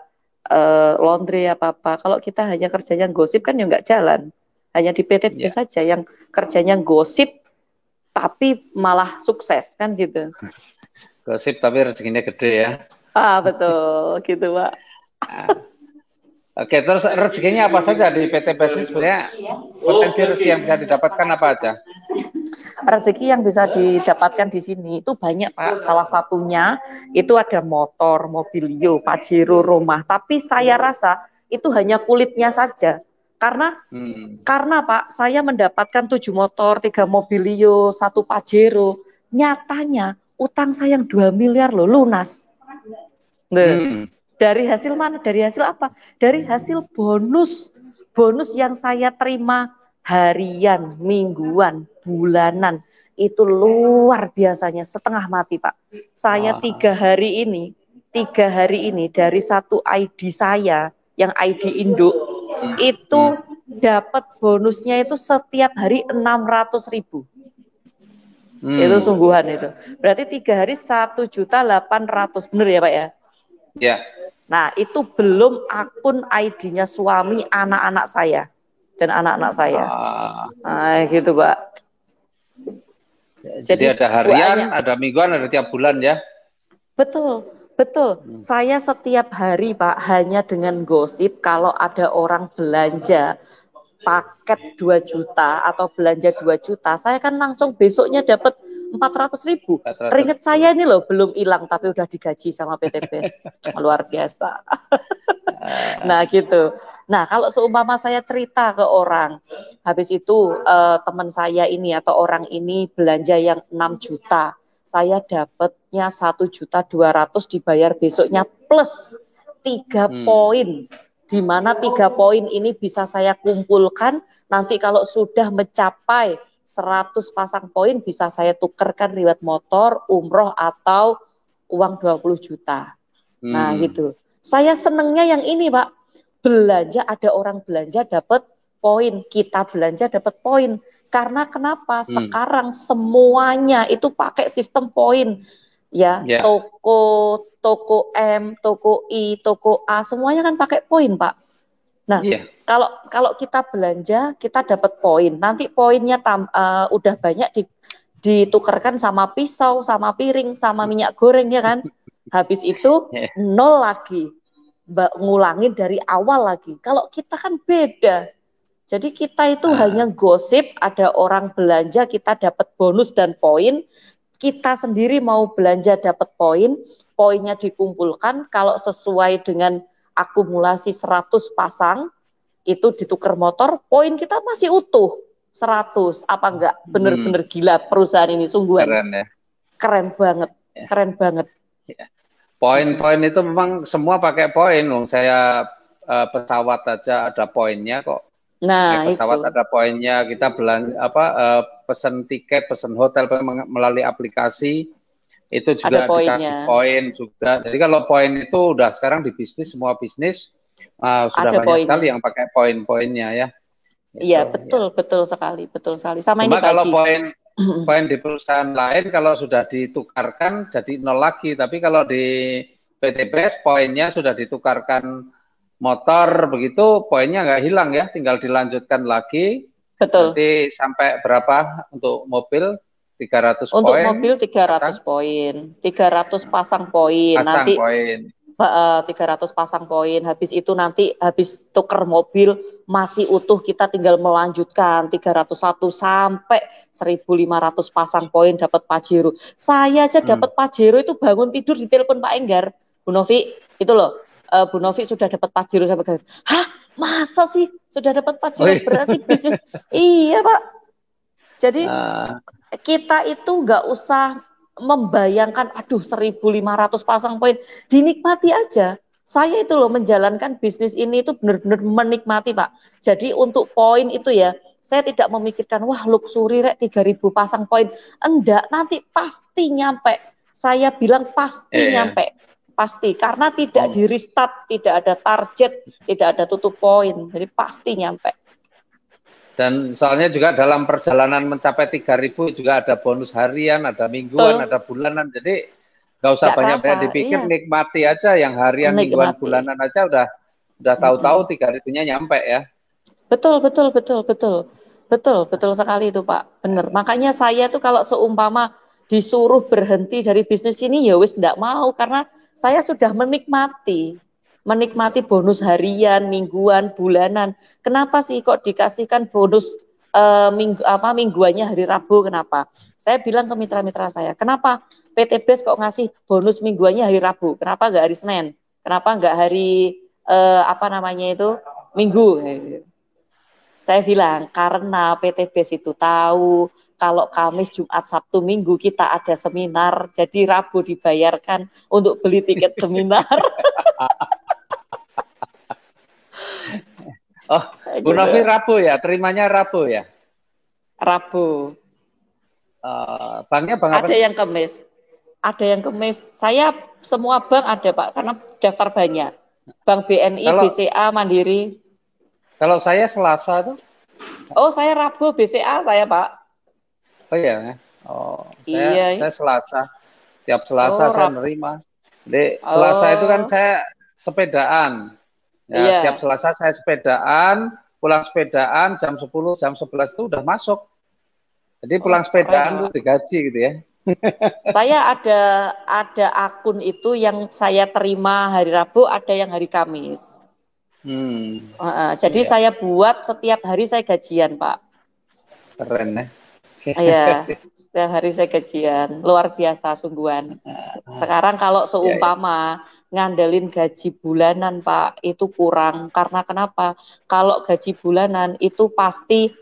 laundry apa-apa. Kalau kita hanya kerjanya gosip kan ya nggak jalan. Hanya di PTB saja yang kerjanya gosip tapi malah sukses kan gitu. Gosip tapi rezekinya gede ya. Betul gitu, Pak. Oke, terus rezekinya apa saja di PT Basis? Sebenarnya potensi rezeki yang bisa didapatkan apa aja? Rezeki yang bisa didapatkan di sini itu banyak, Pak. Salah satunya itu ada motor, mobilio, pajero, rumah. Tapi saya rasa itu hanya kulitnya saja. Karena Pak, saya mendapatkan 7 motor, 3 mobilio, 1 pajero. Nyatanya utang saya yang 2 miliar loh lunas. Dari hasil mana? Dari hasil apa? Dari hasil bonus. Bonus yang saya terima harian, mingguan, bulanan. Itu luar biasanya, setengah mati, Pak. Saya 3 hari ini dari 1 ID saya, yang ID induk, itu dapat bonusnya itu setiap hari 600.000. Itu sungguhan itu. Berarti 3 hari 1.800.000, benar ya Pak ya? Ya. Nah, itu belum akun ID-nya suami, anak-anak saya dan anak-anak saya. Nah, gitu, Pak. Jadi ada harian, ada mingguan, ada tiap bulan ya? Betul. Saya setiap hari, Pak, hanya dengan gosip kalau ada orang belanja paket 2 juta atau belanja 2 juta, saya kan langsung besoknya dapat 400.000. Keringet saya ini loh belum hilang tapi udah digaji sama PT BES. Luar biasa. Nah gitu. Nah kalau seumpama saya cerita ke orang, habis itu teman saya ini atau orang ini belanja yang 6 juta, saya dapatnya 1.200.000 dibayar besoknya plus 3 poin. Di mana 3 poin ini bisa saya kumpulkan, nanti kalau sudah mencapai 100 pasang poin bisa saya tukarkan riwayat motor, umroh atau uang 20 juta. Nah gitu. Saya senengnya yang ini Pak, belanja ada orang belanja dapat poin, kita belanja dapat poin. Karena kenapa? Sekarang semuanya itu pakai sistem poin. ya, Ya. toko M, toko I, toko A, semuanya kan pakai poin, Pak. Nah, Iya. kalau kita belanja, kita dapat poin. Nanti poinnya udah banyak ditukarkan sama pisau, sama piring, sama minyak goreng ya kan. Habis itu Ya. nol lagi, ngulangin dari awal lagi. Kalau kita kan beda. Jadi kita itu hanya gosip, ada orang belanja, kita dapat bonus dan poin. Kita sendiri mau belanja dapat poin, poinnya dikumpulkan, kalau sesuai dengan akumulasi 100 pasang, itu ditukar motor, poin kita masih utuh 100. Apa enggak? Bener-bener gila perusahaan ini, sungguhan. Keren ya. Keren banget, Ya. keren banget. Ya. Poin-poin itu memang semua pakai poin. Saya pesawat aja ada poinnya kok. Nah, Naik pesawat itu. ada poinnya. Kita pesan tiket, pesan hotel melalui aplikasi itu juga dikasih poin juga. Jadi kalau poin itu udah sekarang di bisnis, semua bisnis sudah ada banyak poinnya. sekali yang pakai poin-poinnya ya. Iya, betul, betul sekali, betul sekali. Sama Cuma ini Pak kalau Haji. poin di perusahaan lain kalau sudah ditukarkan jadi nol lagi. Tapi kalau di PT BES poinnya sudah ditukarkan motor begitu, poinnya nggak hilang ya, tinggal dilanjutkan lagi. Betul. Nanti sampai berapa untuk mobil? 300 poin. Untuk mobil 300 poin, 300 pasang poin. Pasang nanti poin. 300 pasang poin. Habis itu nanti habis tuker mobil masih utuh, kita tinggal melanjutkan 301 sampai 1.500 pasang poin dapat Pajero. Saya aja dapat Pajero itu bangun tidur di telepon Pak Enggar, Bu Novi, itu loh. Bu Novi sudah dapat Pajero sampai hah, masa sih sudah dapat Pajero? Berarti bisnis. Iya, Pak. Jadi kita itu nggak usah membayangkan, aduh 1.500 pasang poin, dinikmati aja. Saya itu loh menjalankan bisnis ini itu benar-benar menikmati, Pak. Jadi untuk poin itu ya, saya tidak memikirkan, wah luxury rek 3.000 pasang poin. Enggak, nanti pasti nyampe. Saya bilang pasti nyampe. Pasti, karena tidak di restart, tidak ada target, tidak ada tutup poin. Jadi pasti nyampe. Dan soalnya juga dalam perjalanan mencapai 3.000 juga ada bonus harian, ada mingguan, ada bulanan. Jadi nggak usah banyak-banyak dipikir, nikmati aja yang harian, mingguan, bulanan aja udah tahu-tahu 3.000-nya nyampe ya. Betul sekali itu Pak, bener. Makanya saya tuh kalau seumpama disuruh berhenti dari bisnis ini ya wis nggak mau, karena saya sudah menikmati bonus harian, mingguan, bulanan. Kenapa sih kok dikasihkan bonus mingguannya hari Rabu? Kenapa? Saya bilang ke mitra-mitra saya, kenapa PT BES kok ngasih bonus mingguannya hari Rabu? Kenapa nggak hari Senin? Kenapa nggak hari Minggu? Saya bilang, karena PT BES itu tahu kalau Kamis, Jumat, Sabtu, Minggu kita ada seminar, jadi Rabu dibayarkan untuk beli tiket seminar. Oh, Bu Novi Rabu ya? Terimanya Rabu ya? Rabu. Banknya bank apa? Ada yang Kamis. Ada yang Kamis. Saya semua bank ada Pak, karena daftar banyak. Bank BNI, BCA, Mandiri. Kalau saya Selasa tuh. Oh, saya Rabu, BCA saya Pak. Oh iya. Oh, saya Selasa. Tiap Selasa saya nerima. Jadi Selasa itu kan saya sepedaan. Ya, tiap Selasa saya sepedaan, pulang sepedaan jam 10, jam 11 itu udah masuk. Jadi pulang sepedaan itu digaji gitu ya. Saya ada akun itu yang saya terima hari Rabu, ada yang hari Kamis. Jadi saya buat setiap hari saya gajian, Pak. Keren ya. Iya, setiap hari saya gajian. Luar biasa sungguhan. Sekarang kalau seumpama ngandelin gaji bulanan, Pak, itu kurang. Karena kenapa? Kalau gaji bulanan itu pasti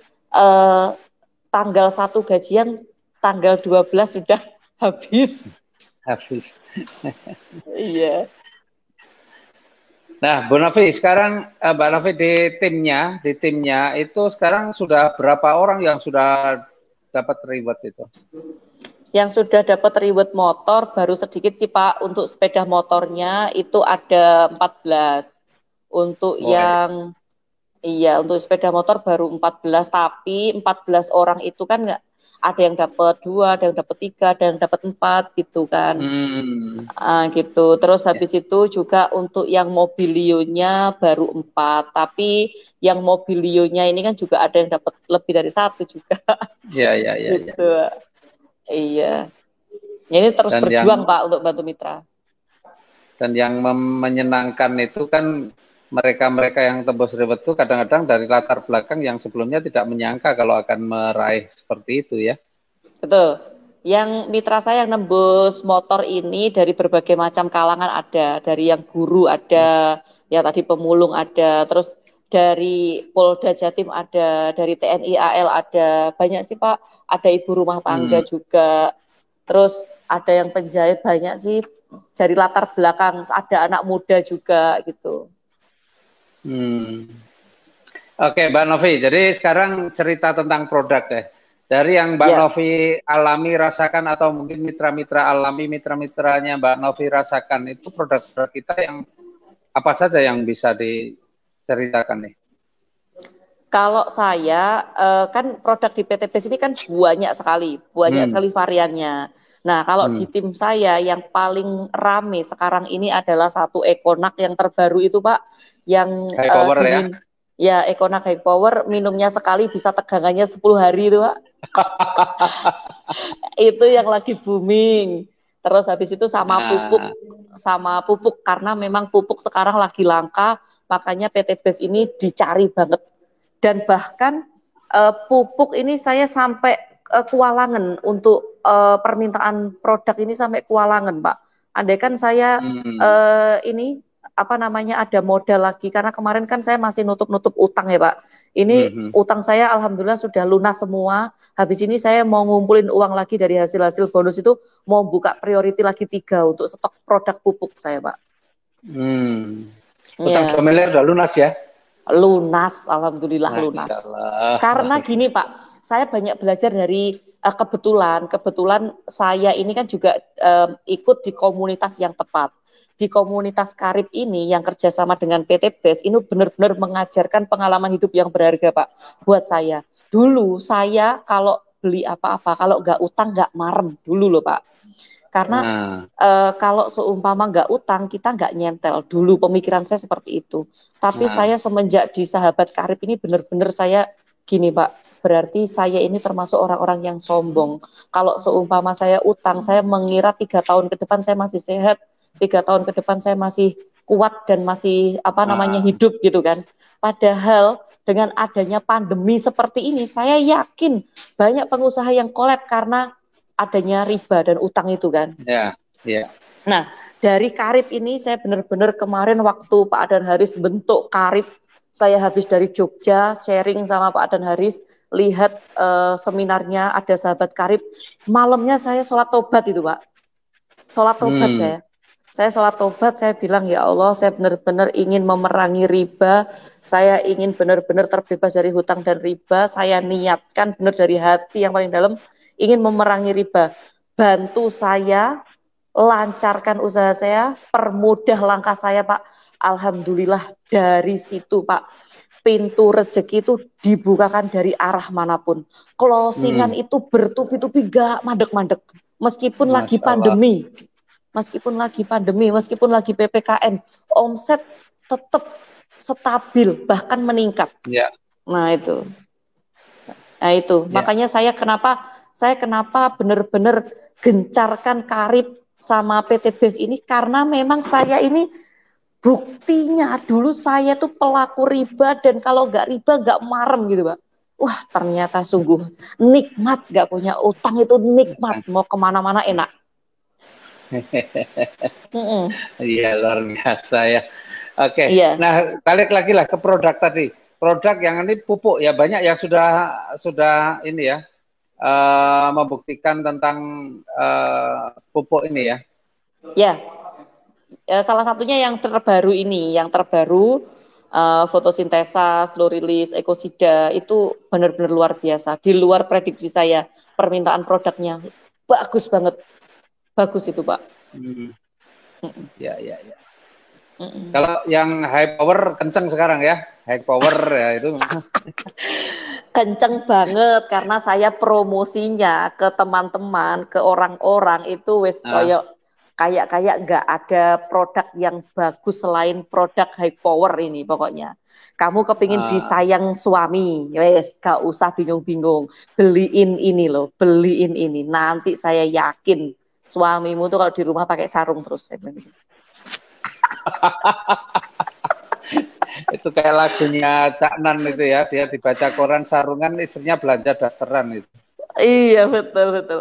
tanggal 1 gajian, tanggal 12 sudah habis. Iya. Nah, Bu Novi, sekarang Mbak Novi di timnya itu sekarang sudah berapa orang yang sudah dapat reward itu? Yang sudah dapat reward motor baru sedikit sih Pak. Untuk sepeda motornya itu ada 14. Untuk untuk sepeda motor baru 14, tapi 14 orang itu kan ada yang dapat 2, ada yang dapat 3, ada yang dapat 4 gitu kan. Gitu. Terus habis itu juga untuk yang mobilionya baru 4, tapi yang mobilionya ini kan juga ada yang dapat lebih dari 1 juga. Iya. Gitu. Iya. Ini terus Dan berjuang Pak untuk bantu mitra. Dan yang menyenangkan itu kan mereka-mereka yang tembus ribet itu kadang-kadang dari latar belakang yang sebelumnya tidak menyangka kalau akan meraih seperti itu ya. Betul. Yang mitra saya yang nembus motor ini dari berbagai macam kalangan ada. Dari yang guru ada, ya tadi pemulung ada, terus dari Polda Jatim ada, dari TNI AL ada, banyak sih Pak. Ada ibu rumah tangga juga. Terus ada yang penjahit banyak sih. Dari latar belakang ada anak muda juga gitu. Oke, Mbak Novi. Jadi sekarang cerita tentang produk deh. Dari yang Mbak Novi alami rasakan atau mungkin mitra-mitra alami, mitra-mitranya Mbak Novi rasakan itu produk-produk kita yang apa saja yang bisa diceritakan nih? Kalau saya kan produk di PT BES ini kan banyak sekali variannya. Nah, kalau di tim saya yang paling rame sekarang ini adalah satu Econac yang terbaru itu, Pak, yang high power ya Econac High Power, minumnya sekali bisa tegangannya 10 hari itu, Pak. Itu yang lagi booming. Terus habis itu sama pupuk karena memang pupuk sekarang lagi langka, makanya PT BES ini dicari banget. Dan bahkan pupuk ini saya sampai kewalahan untuk permintaan produk ini sampai kewalahan, Pak. Andai kan saya ini apa namanya ada modal lagi karena kemarin kan saya masih nutup utang ya Pak. Ini utang saya alhamdulillah sudah lunas semua. Habis ini saya mau ngumpulin uang lagi dari hasil bonus itu mau buka priority lagi 3 untuk stok produk pupuk saya Pak. Utang 2 miliar udah lunas ya? Lunas, alhamdulillah lunas. Karena gini Pak, saya banyak belajar dari kebetulan saya ini kan juga ikut di komunitas yang tepat. Di komunitas Karib ini yang kerjasama dengan PT BES ini benar-benar mengajarkan pengalaman hidup yang berharga Pak buat saya. Dulu saya kalau beli apa-apa, kalau nggak utang nggak marem dulu loh Pak. Karena kalau seumpama nggak utang kita nggak nyentel. Dulu pemikiran saya seperti itu. Tapi saya semenjak di Sahabat Karib ini benar-benar saya gini Pak. Berarti saya ini termasuk orang-orang yang sombong. Kalau seumpama saya utang, saya mengira 3 tahun ke depan saya masih sehat, 3 tahun ke depan saya masih kuat dan masih hidup gitu kan. Padahal dengan adanya pandemi seperti ini, saya yakin banyak pengusaha yang kolab karena adanya riba dan utang itu kan. Nah, dari Karib ini saya benar-benar kemarin waktu Pak Adan Haris bentuk Karib, saya habis dari Jogja sharing sama Pak Adan Haris, lihat seminarnya ada Sahabat Karib, malamnya saya sholat tobat itu Pak. Sholat tobat saya sholat tobat, saya bilang ya Allah, saya benar-benar ingin memerangi riba, saya ingin benar-benar terbebas dari hutang dan riba, saya niatkan benar dari hati yang paling dalam, ingin memerangi riba. Bantu saya, lancarkan usaha saya, permudah langkah saya Pak. Alhamdulillah dari situ Pak, pintu rezeki itu dibukakan dari arah manapun. Closingan itu bertubi-tubi gak mandek-mandek, meskipun lagi pandemi. Meskipun lagi PPKM, omset tetap stabil, bahkan meningkat. Nah itu. Makanya saya kenapa benar-benar gencarkan Karib sama PT BES ini karena memang saya ini buktinya dulu saya tuh pelaku riba dan kalau nggak riba nggak marem gitu Pak. Wah ternyata sungguh nikmat, nggak punya utang itu nikmat, mau kemana-mana enak. Iya luar biasa ya. Oke. Nah balik lagi lah ke produk tadi. Produk yang ini pupuk ya, banyak yang sudah ini ya membuktikan tentang pupuk ini ya. Ya, salah satunya yang terbaru ini, fotosintesa, slow release, ekosida itu benar-benar luar biasa. Di luar prediksi saya, permintaan produknya bagus banget. Bagus itu Pak. Ya. Kalau yang high power kencang sekarang ya, high power ya itu. Kenceng banget karena saya promosinya ke teman-teman, ke orang-orang itu wis Ah, kayak nggak ada produk yang bagus selain produk high power ini pokoknya. Kamu kepingin ah. disayang suami, wes gak usah bingung-bingung, beliin ini loh, beliin ini. Nanti saya yakin suamimu tuh kalau di rumah pakai sarung terus. Itu kayak lagunya Cak Nan itu ya, dia dibaca koran sarungan, istrinya belanja dasteran itu. Iya betul betul.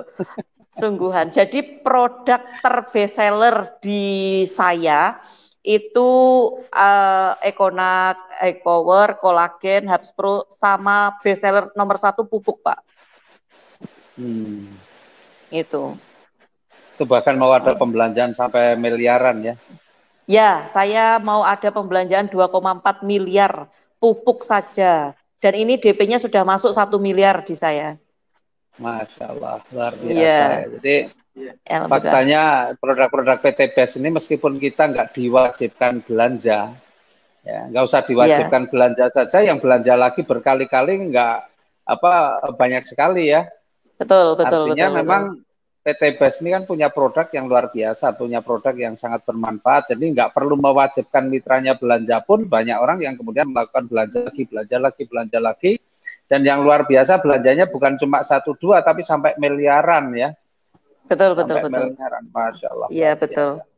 Sungguhan. Jadi produk terbest seller di saya itu Econac, Egg Power, Kolagen, Habs Pro sama best seller nomor satu pupuk Pak. Hmm. Itu. Itu bahkan mau ada pembelanjaan sampai miliaran ya. Ya, saya mau ada pembelanjaan 2,4 miliar pupuk saja. Dan ini DP-nya sudah masuk 1 miliar di saya. Masya Allah, luar biasa Iya, ya. Jadi alhamdulillah. faktanya produk-produk PT BES ini meskipun kita nggak diwajibkan belanja, ya nggak usah Iya, diwajibkan belanja saja, yang belanja lagi berkali-kali nggak apa banyak sekali ya. betul, betul, Artinya betul, betul. memang PT BES ini kan punya produk yang luar biasa, punya produk yang sangat bermanfaat. Jadi nggak perlu mewajibkan mitranya belanja pun banyak orang yang kemudian melakukan belanja lagi, belanja lagi, belanja lagi. Dan yang luar biasa belanjanya bukan cuma 1 2 tapi sampai miliaran ya, Betul, betul, sampai betul. miliaran, masya Allah Iya, luar betul. biasa.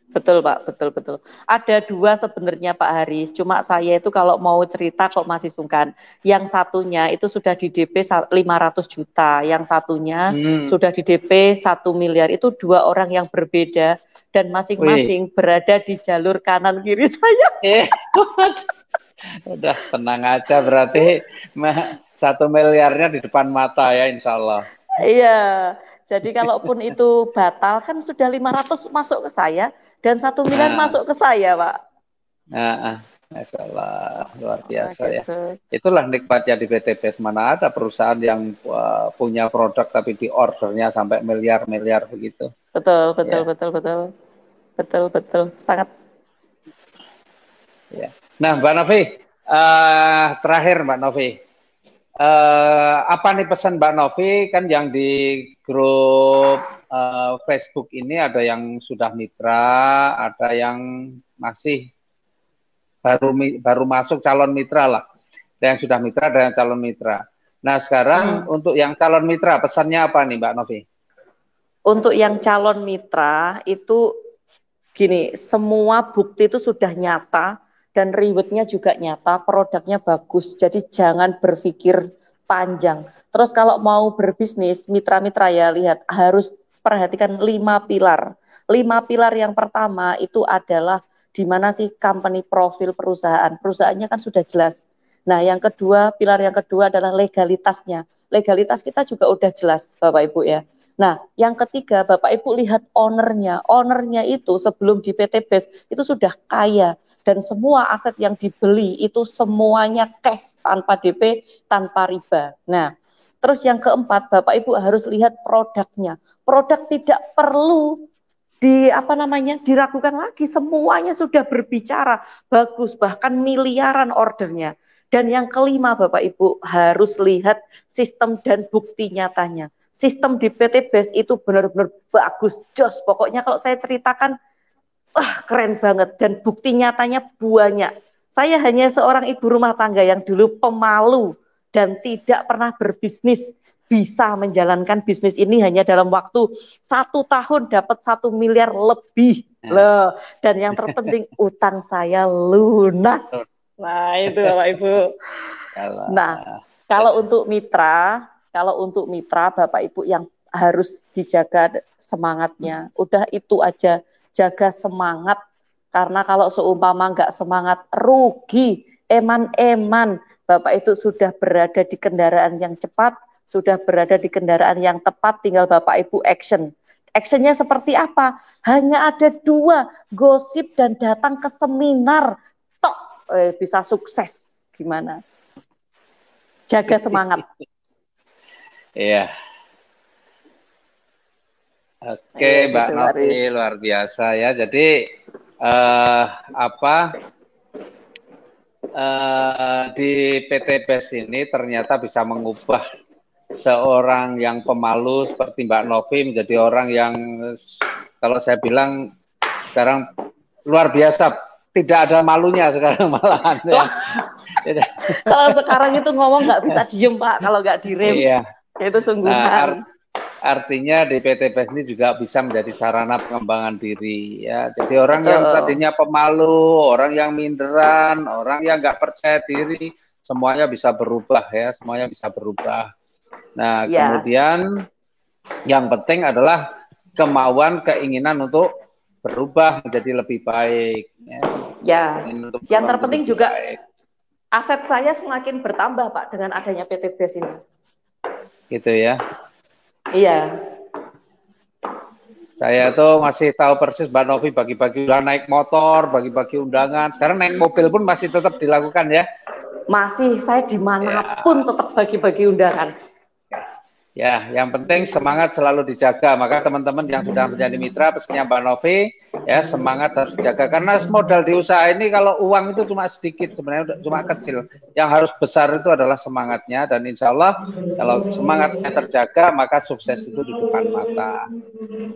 Betul Pak, betul betul. Ada dua sebenarnya Pak Haris, cuma saya itu kalau mau cerita kok masih sungkan. Yang satunya itu sudah di DP 500 juta, yang satunya Hmm. sudah di DP 1 miliar. Itu dua orang yang berbeda dan Wih, masing-masing berada di jalur kanan kiri saya. eh, udah tenang aja berarti 1 miliarnya di depan mata ya, insya Allah. Iya. Jadi kalaupun itu batal kan sudah 500 masuk ke saya dan 1 miliar Nah, masuk ke saya, Pak. nah, masya Allah luar Oh, biasa ya. gitu. Itulah nikmatnya di PT BES. Mana ada perusahaan yang punya produk tapi di ordernya sampai miliar-miliar begitu. Betul, betul, Ya, betul, betul. Betul, betul. Sangat. ya. Nah, Mbak Novi, terakhir Mbak Novi, apa nih pesan Mbak Novi, kan yang di grup Facebook ini ada yang sudah mitra, ada yang masih baru masuk calon mitra lah. Ada yang sudah mitra, ada yang calon mitra. Nah sekarang Hmm. untuk yang calon mitra pesannya apa nih Mbak Novi? Untuk yang calon mitra itu gini, semua bukti itu sudah nyata dan rewardnya juga nyata, produknya bagus. Jadi jangan berpikir panjang. Terus kalau mau berbisnis, mitra-mitra ya lihat harus perhatikan 5 pilar. 5 pilar yang pertama itu adalah di mana sih company profil perusahaan. Perusahaannya kan sudah jelas. Nah, yang kedua, pilar yang kedua adalah legalitasnya. Legalitas kita juga udah jelas, Bapak Ibu ya. Nah, yang ketiga, Bapak Ibu lihat ownernya. Ownernya itu sebelum di PT BES itu sudah kaya dan semua aset yang dibeli itu semuanya cash tanpa DP, tanpa riba. Nah, terus yang keempat, Bapak Ibu harus lihat produknya. Produk tidak perlu diragukan lagi, semuanya sudah berbicara bagus, bahkan miliaran ordernya. Dan yang kelima Bapak Ibu harus lihat sistem dan bukti nyatanya. Sistem di PT BES itu benar-benar bagus, jos. Pokoknya kalau saya ceritakan, wah keren banget dan bukti nyatanya banyak. Saya hanya seorang ibu rumah tangga yang dulu pemalu dan tidak pernah berbisnis, bisa menjalankan bisnis ini hanya dalam waktu 1 tahun dapat 1 miliar lebih Nah, loh. Dan yang terpenting utang saya lunas. Nah itu Bapak Ibu. Nah kalau kalau untuk mitra Bapak Ibu yang harus dijaga semangatnya. Udah itu aja, jaga semangat. Karena kalau seumpama nggak semangat, rugi. Eman-eman, Bapak itu sudah berada di kendaraan yang cepat, sudah berada di kendaraan yang tepat, tinggal Bapak Ibu action. Actionnya seperti apa? Hanya ada dua, gosip dan datang ke seminar. Tok, bisa sukses. Gimana? Jaga semangat. iya. Oke, Iya Mbak gitu, Novi Aris. luar biasa ya. Jadi apa di PT BES ini ternyata bisa mengubah seorang yang pemalu seperti Mbak Novi menjadi orang yang, kalau saya bilang sekarang luar biasa, tidak ada malunya sekarang malahan. Ya. Kalau sekarang itu ngomong nggak bisa diem Pak, kalau nggak direm. Iya. Itu sungguhan. Artinya di PT BES ini juga bisa menjadi sarana pengembangan diri, ya. Jadi orang yang tadinya pemalu, orang yang minderan, orang yang nggak percaya diri, semuanya bisa berubah, ya. Semuanya bisa berubah. Nah, kemudian yang penting adalah kemauan, keinginan untuk berubah menjadi lebih baik. Ya. Yang terpenting juga baik. Aset saya semakin bertambah Pak dengan adanya PT BES ini. Gitu ya. Iya. Saya tuh masih tahu persis Mbak Novi bagi-bagi udah naik motor, bagi-bagi undangan. Sekarang naik mobil pun masih tetap dilakukan ya? Masih, saya dimanapun tetap bagi-bagi undangan. Ya, yang penting semangat selalu dijaga. Maka teman-teman yang sudah menjadi mitra, pesannya Mbak Novi, ya semangat harus dijaga. Karena modal di usaha ini kalau uang itu cuma sedikit, sebenarnya cuma kecil. Yang harus besar itu adalah semangatnya. Dan insya Allah kalau semangatnya terjaga, maka sukses itu di depan mata.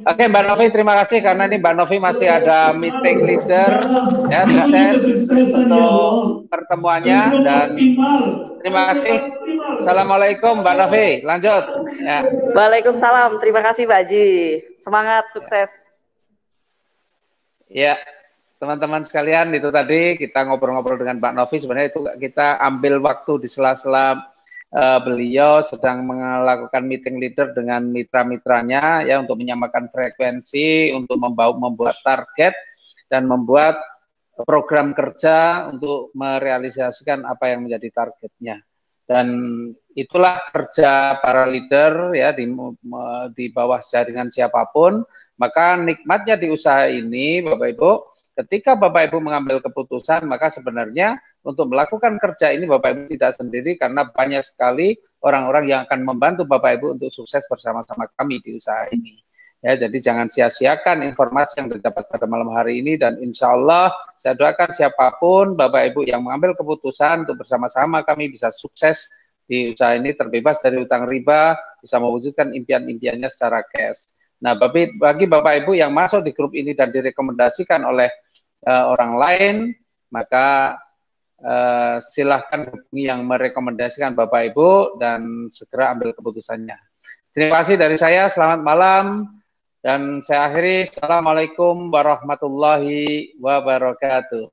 Oke Mbak Novi, terima kasih karena ini Mbak Novi masih ada meeting leader. Ya, sukses untuk pertemuannya dan terima kasih. Assalamualaikum Mbak Novi, lanjut. Ya. Waalaikumsalam, terima kasih Pak Haji. Semangat, sukses. Ya, teman-teman sekalian, itu tadi kita ngobrol-ngobrol dengan Mbak Novi. Sebenarnya itu kita ambil waktu di sela-sela beliau sedang melakukan meeting leader dengan mitra-mitranya ya untuk menyamakan frekuensi, untuk membuat target dan membuat program kerja untuk merealisasikan apa yang menjadi targetnya. Dan itulah kerja para leader ya di bawah jaringan siapapun. Maka nikmatnya di usaha ini Bapak Ibu, ketika Bapak Ibu mengambil keputusan, maka sebenarnya untuk melakukan kerja ini Bapak Ibu tidak sendiri karena banyak sekali orang-orang yang akan membantu Bapak Ibu untuk sukses bersama-sama kami di usaha ini. Ya, jadi jangan sia-siakan informasi yang didapat pada malam hari ini dan insya Allah saya doakan siapapun Bapak Ibu yang mengambil keputusan untuk bersama-sama kami bisa sukses di usaha ini, terbebas dari utang riba, bisa mewujudkan impian-impiannya secara cash. Nah, bagi Bapak Ibu yang masuk di grup ini dan direkomendasikan oleh orang lain, maka silahkan hubungi yang merekomendasikan Bapak Ibu dan segera ambil keputusannya. Terima kasih dari saya, selamat malam. Dan saya akhiri, Assalamualaikum warahmatullahi wabarakatuh.